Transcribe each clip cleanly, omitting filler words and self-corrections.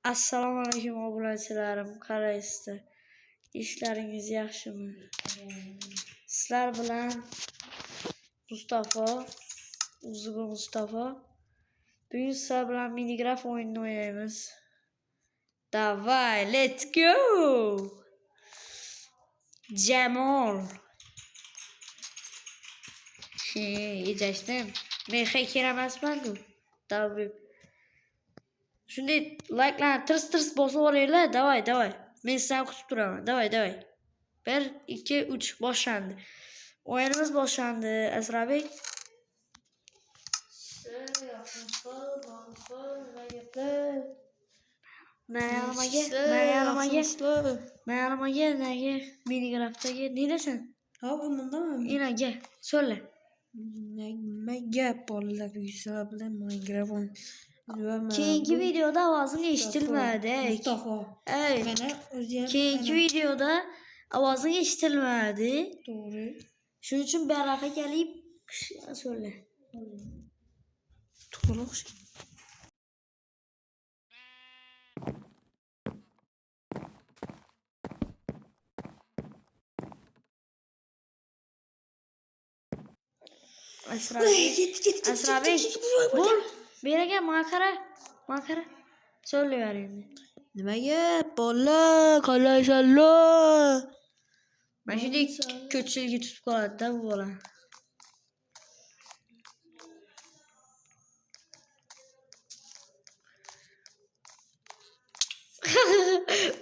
Assalomu alaykum obunachilarim, qaraysizlar? İşlaringiz yaxshimi? Sizlar bilan Mustafa, Uzugu Mustafa. Bugun sizlar bilan Minecraft o'yinini o'ynaymiz. Davay, let's go! Jamol. Ejashdim. Men hacker emasman-ku. Davay. Shunday like'larni tirs bosib olinglar. Davay. Men sizlarni kutib turaman. Davay. 1 2 3 boshlandi. O'yinimiz boshlandi. Asrabek. Mayalamaga Minecraft'dagi ne desin? Ha bundan Ina gel. Söyle. Ne gap bolalar bilgisayar bilan Minecraft Keyingi videoda ovozing eshitilmadi. Mustafa. Ey. Mana o'zim. Keyingi videoda ovozing eshitilmadi. To'g'ri. Shuning uchun beraqa kelib söyle. To'g'ri. Asrabek. Bul. Beraga makara. Söyle endi. Nimaga bola qalaysanlar? Mana shunday ko'chilga tutib qoladi-da bu bola.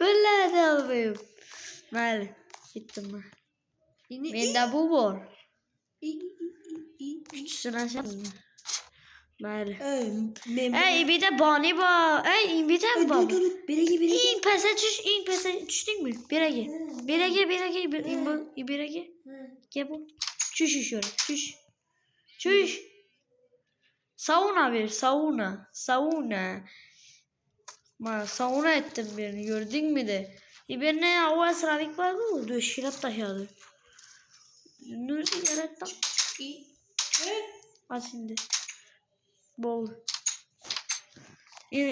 Biladi abim. Mayli, ketdim men. Menda bu bor. Kuchsini ashadimi? Mayli. Ey, bir de bani bor. Ey, bir de bor. Beraga. İn pasa düştün mü? Beraga. Gel bu. Çüş şöyle. Çüş. Sauna bir. Sauna ettim birini. Gördün mü de? Birine o Asrabek var mı? Döşkilap taşıdı. Nursi yarattım. Al şimdi. Bol.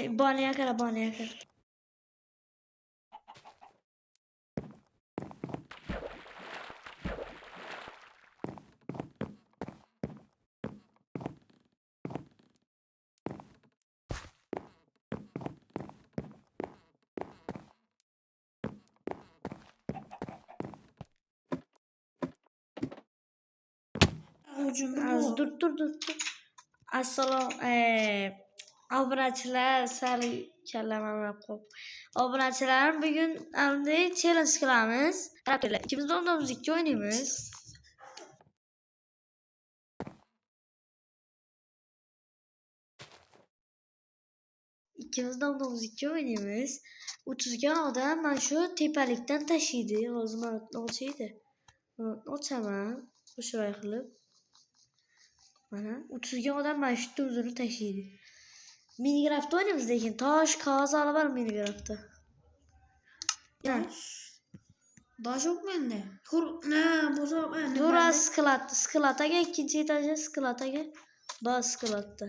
Banaya kara. Az dur. Assalomu obunachilar, sal kallamam qo'p. Obunachilarim, bugun anday challenge qilamiz. İkimiz de o'rtamizda 2 o'ynaymiz. İkimiz de o'rtamizda 2 o'ynaymiz. 30 odam mana shu tepalikdan tashiydi. Hozir mana ochaydi. Ochaman. O'shiray qilib. Mana 30 odam mana shu o'zini tashiydi. Minecraft o'ynaymiz lekin tosh, qog'oz olib bor Minecraftda. Tosh yo'q menda. Bozorman. Dur, skelataga ikkinchi etajga skelataga. Bas skelatda.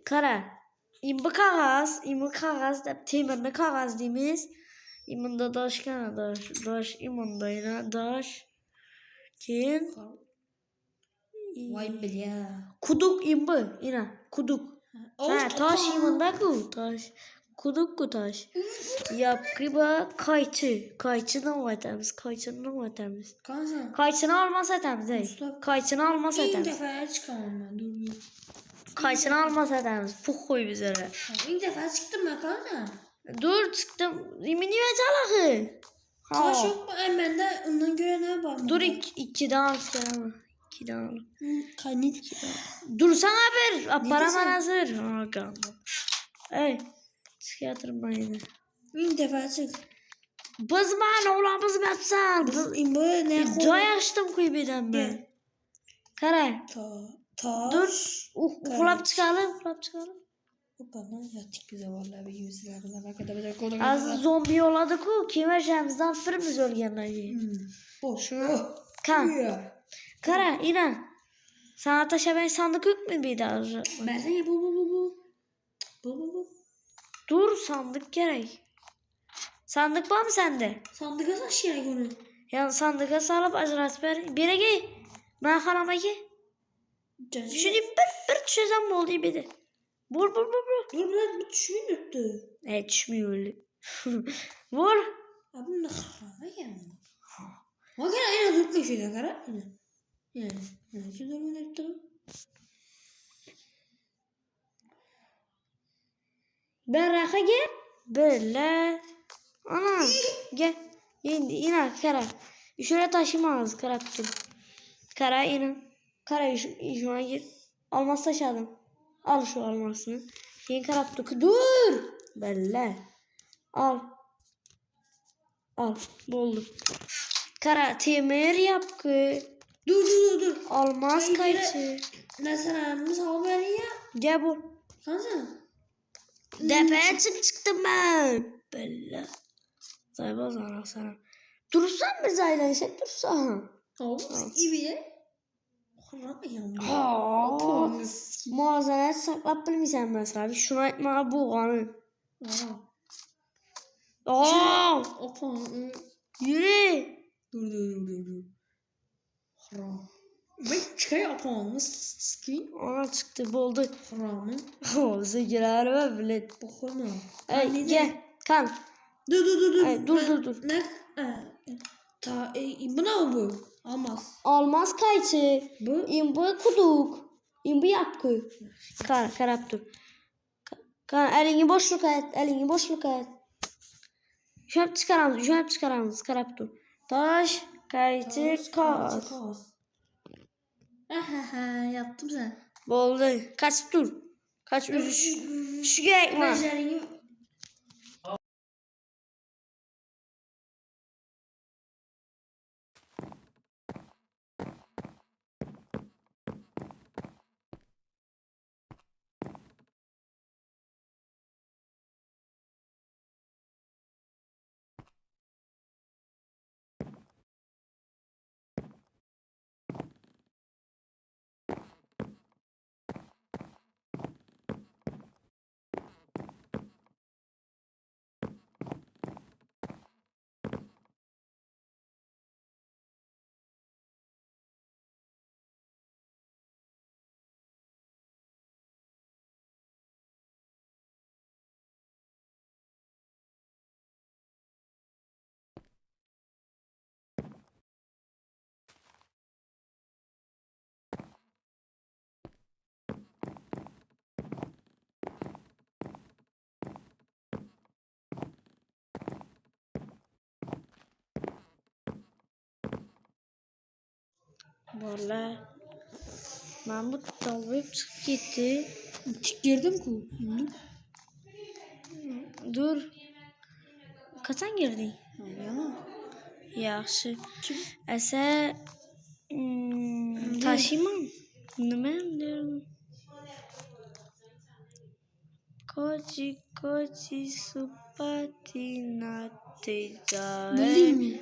Qara. İmbi qog'oz deb temirni qog'oz deymiz. İmunda daş. İmunda yine daş. Keyin Voy bilya. Kuduk imbi, yine kuduk. Ha, taş imunda-ku, taş. Kuduk taş. Yapqi ba qaychini olmaytamiz. Qaychini olmas etamiz. Qaychini olmas etamiz. İlk defa çıkamam ben. Dur. Qaychini olmas etamiz. Pux qo'y bizlara. İlk defa çıktım ben kanka. Dur, chiqdim. Mini vajalahi. Taş yok mu? Bende ondan göre ne yapalım? Dur, 2'den al kelaman. 2'den al. Kanit. Dursana bir. Aparaman hazır. Ha, kaldı. Ey. Çıkartırım ben yine. İlk defa çık. Bızman oğlan bızmatsan. İmbo ne yapalım? Joy açtım kuybidan ben. Kara. Dur. Uxlab çıkalım. Hoppa lan yattık güzel vallahi bir yüzler ne kadar kodum. Az zombi yolladı-ku. Kemirşemizden birimiz ölgenler. Boş. Kan. Kara, ina. Sana taşa ben sandık yok mu bir daha? Versene bu. Bu. Dur sandık gerek. Sandık var mı sende? Sandığa taş gerek onu. Ya sandığa salıp ajrat ver. Bire gel. Ben harama gel. Şunu bir düşeceğim mi oldu bir de. Vur. Dur lan bir düşüyor yuttu. Düşmüyor öyle. Vur. Abi ne kadar ya. O kadar en az yutmuş ya kadar. Yani. Şu durumu yuttu. Ben raka gel. Böyle. Ana. Gel. İn kara. Şöyle taşımaz kara tutun. Kara inin. Kara şuna gir. Almaz taşadım. Al şu almasını. Yeni kara tutun. Dur. Böyle. Al. Buldu. Kara temir yap ki. Dur. Almaz kaçı. Ne sana misal ver ya. Gel bu. Sana. Depeye çıktım ben. Böyle. Saybaz ana sana. Dursan mı Zayla işe dursan? İyi ya. Muazenet saklap bilmişsen mesela. Şuna etme bu anı. Yürü. Dur. Haram. Ben çıkıyor apağını sıkayım. Ona çıktı buldu. Haramı. Olsa girer ve bile. Bakma. Gel. Kan. Dur. Dur. Ne? Bu ne bu? Almaz kayçı. Bu? İmbu kuduk. İmbu yapkı. Karap dur. Elini boşluk et. Şöp çıkaramız. Karap dur. Taş, kayçı, kaz. Yaptım sen. Boldu. Kaç dur. Kaç üç. Şu gerek mi? Vallahi ben bu dalgayıp çıkıp gitti. Girdim ku. Dur. Kaçan girdin? Yaxşı. Əsə taşıyman. Nima deyirəm? Koçi supatina tecah. Bildin mi?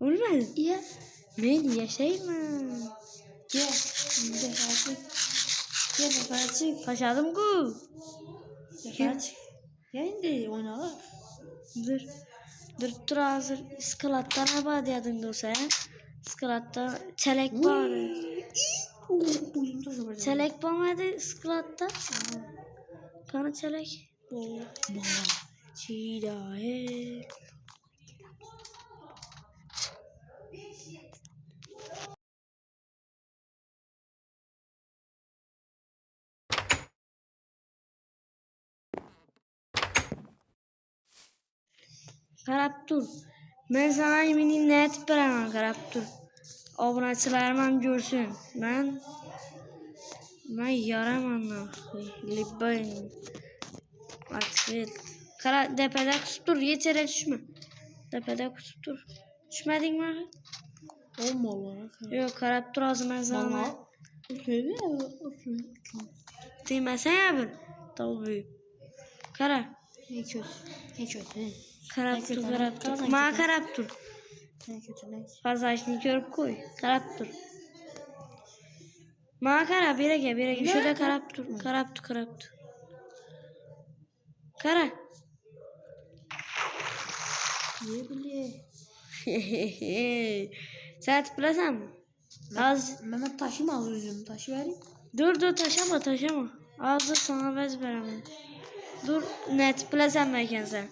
Ölmedi. Ya. Ben yaşayayım. Gel. Taşadım ku. Şimdi oynalar. Dur hazır. Iskalattan abad yadın olsa. Iskalatta çelek var. Çelek bağmadı ıskalatta. Kana çelek. Çiğdahe. Karab dur. Ben sana eminim ne etip veremem karab dur. Obunaçılarım görsün. Ben yaramam. Libayım. Artık kara depede kusup dur. Yetere düşme. Depede kusup dur. Düşmedin mi? Olma olarak. Yok karab dur ağzım ben sana. Öyle Değmesen ya bir. Tabii. Kara. Ne kötü. Karab dur. Ma karab dur. Ne kötü. Fazlaşını görüp koy. Karab dur. Bana qara, beraga. Ne? Şurada qarab tur. Qara. Ne bileyim. Sen bilasanmi? Az Mehmet taşımaz üzüm. Taşı vereyim. dur taşama. Az sana vez beraman. Dur net bilasanmi ekansan.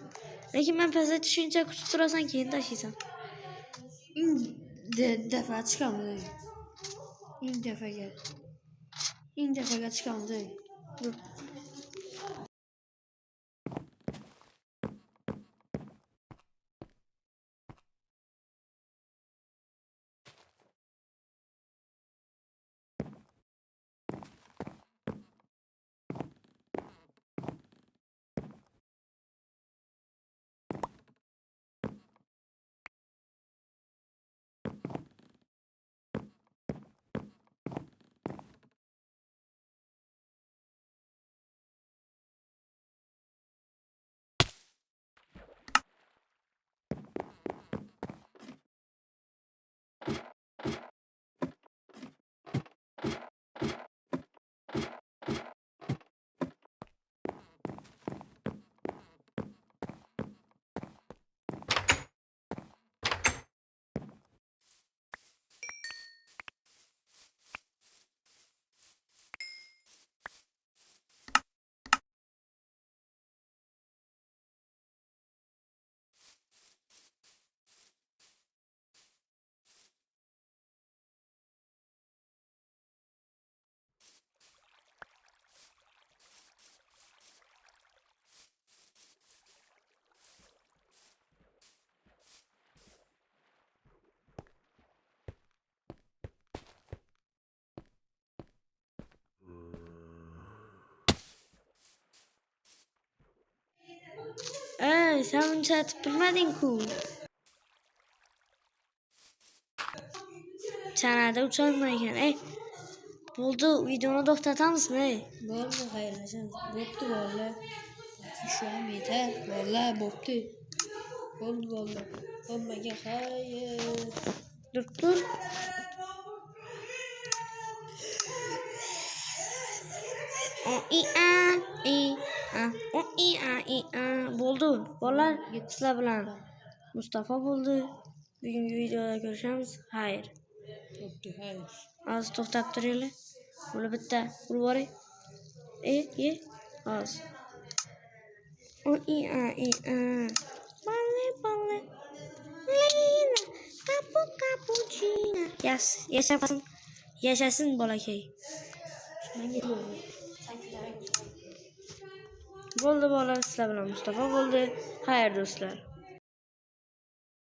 Lekin men pastga tushuncha kutib turasan, keyin tashiysan. Defa çıkamaz. İlk defa gel. İlk defa çıkamaz. Dur. Sen uncha aytib bilmading-ku. Chanada ucholmay ekan. Bo'ldi, videoni to'xtatamizmi? Bo'ldi, xayrlashamiz. Bo'pti valla. Şu an yeter. Valla bo'pti. Bo'ldi. Hammaga xayr. Dur. Bo'ldi. Bolalar, sizlar bilan Mustafa bo'ldi. Bugungi videoda ko'rishamiz. Xayr. Bo'pti, xayr. Az to'xtab turinglar. Buni bitta urib yuboring. Ye. Az. Balle. Lina, cappuccino. Yashasın bolakay. Ben geliyorum. Bo'ldi bolalar, sizlar bilan Mustafa bo'ldi. Xayr do'stlar.